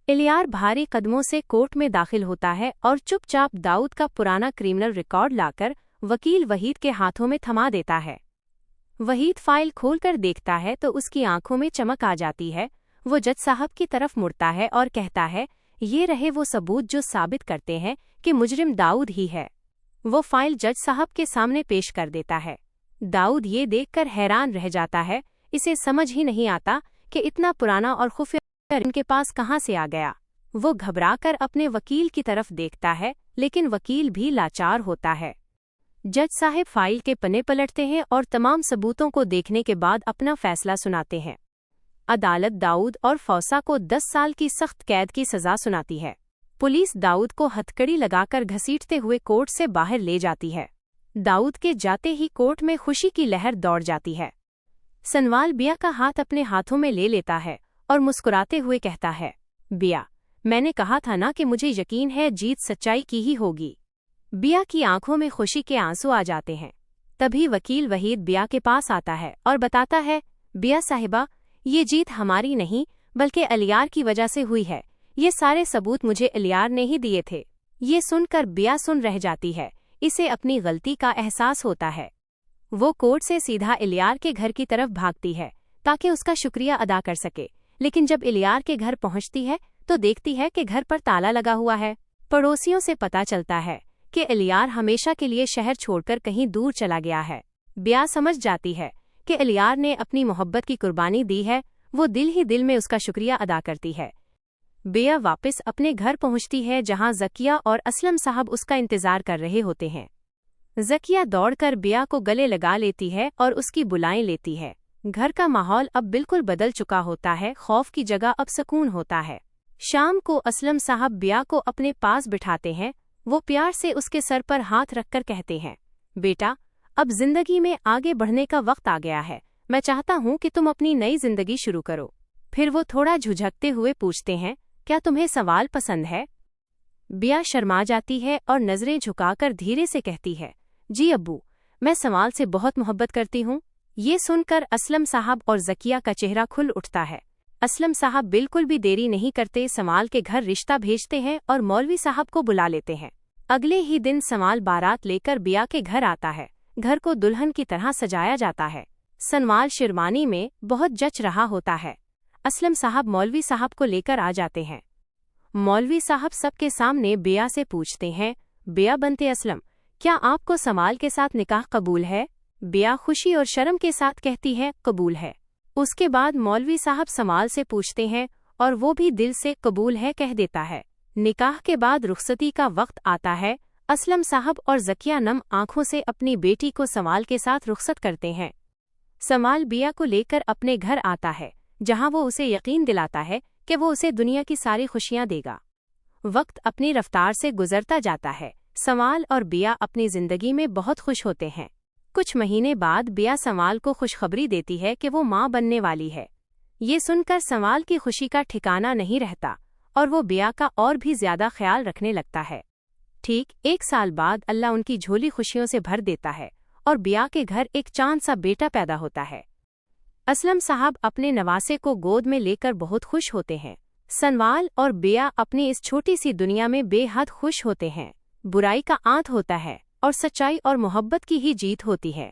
इलियार भारी कदमों से कोर्ट में दाखिल होता है और चुपचाप दाऊद का पुराना क्रिमिनल रिकॉर्ड लाकर वकील वहीद के हाथों में थमा देता है। वहीद फाइल खोलकर देखता है तो उसकी आंखों में चमक आ जाती है। वो जज साहब की तरफ मुड़ता है और कहता है, ये रहे वो सबूत जो साबित करते हैं कि मुजरिम दाऊद ही है। वो फाइल जज साहब के सामने पेश कर देता है। दाऊद ये देखकर हैरान रह जाता है। इसे समझ ही नहीं आता कि इतना पुराना और खुफिया इनके पास कहाँ से आ गया। वो घबराकर अपने वकील की तरफ देखता है, लेकिन वकील भी लाचार होता है। जज साहब फाइल के पन्ने पलटते हैं और तमाम सबूतों को देखने के बाद अपना फैसला सुनाते हैं। अदालत दाऊद और फौसा को 10 साल की सख्त कैद की सजा सुनाती है। पुलिस दाऊद को हथकड़ी लगाकर घसीटते हुए कोर्ट से बाहर ले जाती है। दाऊद के जाते ही कोर्ट में खुशी की लहर दौड़ जाती है। सनवाल बिया का हाथ अपने हाथों में ले लेता है और मुस्कुराते हुए कहता है, बिया, मैंने कहा था ना कि मुझे यकीन है जीत सच्चाई की ही होगी। बिया की आंखों में खुशी के आंसू आ जाते हैं। तभी वकील वहीद बिया के पास आता है और बताता है, बिया साहिबा, ये जीत हमारी नहीं बल्कि इलियार की वजह से हुई है। ये सारे सबूत मुझे इलियार ने ही दिए थे। ये सुनकर बिया सुन रह जाती है। इसे अपनी गलती का एहसास होता है। वो कोर्ट से सीधा इलियार के घर की तरफ भागती है ताकि उसका शुक्रिया अदा कर सके, लेकिन जब इलियार के घर पहुंचती है तो देखती है कि घर पर ताला लगा हुआ है। पड़ोसियों से पता चलता है कि इलियार हमेशा के लिए शहर छोड़कर कहीं दूर चला गया है। बिया समझ जाती है कि इलियार ने अपनी मोहब्बत की कुर्बानी दी है। वो दिल ही दिल में उसका शुक्रिया अदा करती है। बिया वापस अपने घर पहुंचती है जहां ज़किया और असलम साहब उसका इंतजार कर रहे होते हैं। ज़किया दौड़कर बिया को गले लगा लेती है और उसकी बुलाएं लेती है। घर का माहौल अब बिल्कुल बदल चुका होता है। खौफ की जगह अब सुकून होता है। शाम को असलम साहब बिया को अपने पास बिठाते हैं। वो प्यार से उसके सर पर हाथ रखकर कहते हैं, बेटा, अब जिंदगी में आगे बढ़ने का वक्त आ गया है। मैं चाहता हूँ कि तुम अपनी नई जिंदगी शुरू करो। फिर वो थोड़ा झुझकते हुए पूछते हैं, क्या तुम्हें सवाल पसंद है? बिया शर्मा जाती है और नजरें झुकाकर धीरे से कहती है, जी अब्बू, मैं सवाल से बहुत मोहब्बत करती हूँ। ये सुनकर असलम साहब और ज़किया का चेहरा खुल उठता है। असलम साहब बिल्कुल भी देरी नहीं करते, सवाल के घर रिश्ता भेजते हैं और मौलवी साहब को बुला लेते हैं। अगले ही दिन सवाल बारात लेकर बिया के घर आता है। घर को दुल्हन की तरह सजाया जाता है। सनवाल शेरवानी में बहुत जच रहा होता है। असलम साहब मौलवी साहब को लेकर आ जाते हैं। मौलवी साहब सबके सामने बिया से पूछते हैं, बिया बनते असलम, क्या आपको सवाल के साथ निकाह कबूल है? बिया खुशी और शर्म के साथ कहती है, कबूल है। उसके बाद मौलवी साहब सवाल से पूछते हैं और वो भी दिल से कबूल है कह देता है। निकाह के बाद रुखसती का वक्त आता है। असलम साहब और ज़किया नम आंखों से अपनी बेटी को सवाल के साथ रुखसत करते हैं। सवाल बिया को लेकर अपने घर आता है, जहां वो उसे यकीन दिलाता है कि वो उसे दुनिया की सारी खुशियां देगा। वक्त अपनी रफ्तार से गुजरता जाता है। सवाल और बिया अपनी जिंदगी में बहुत खुश होते हैं। कुछ महीने बाद बिया सवाल को खुशखबरी देती है कि वो मां बनने वाली है। ये सुनकर सवाल की खुशी का ठिकाना नहीं रहता और वो बिया का और भी ज्यादा ख्याल रखने लगता है। ठीक 1 साल बाद अल्लाह उनकी झोली खुशियों से भर देता है और बिया के घर एक चांद सा बेटा पैदा होता है। असलम साहब अपने नवासे को गोद में लेकर बहुत खुश होते हैं। सनवाल और बिया अपनी इस छोटी सी दुनिया में बेहद खुश होते हैं। बुराई का अंत होता है और सच्चाई और मोहब्बत की ही जीत होती है।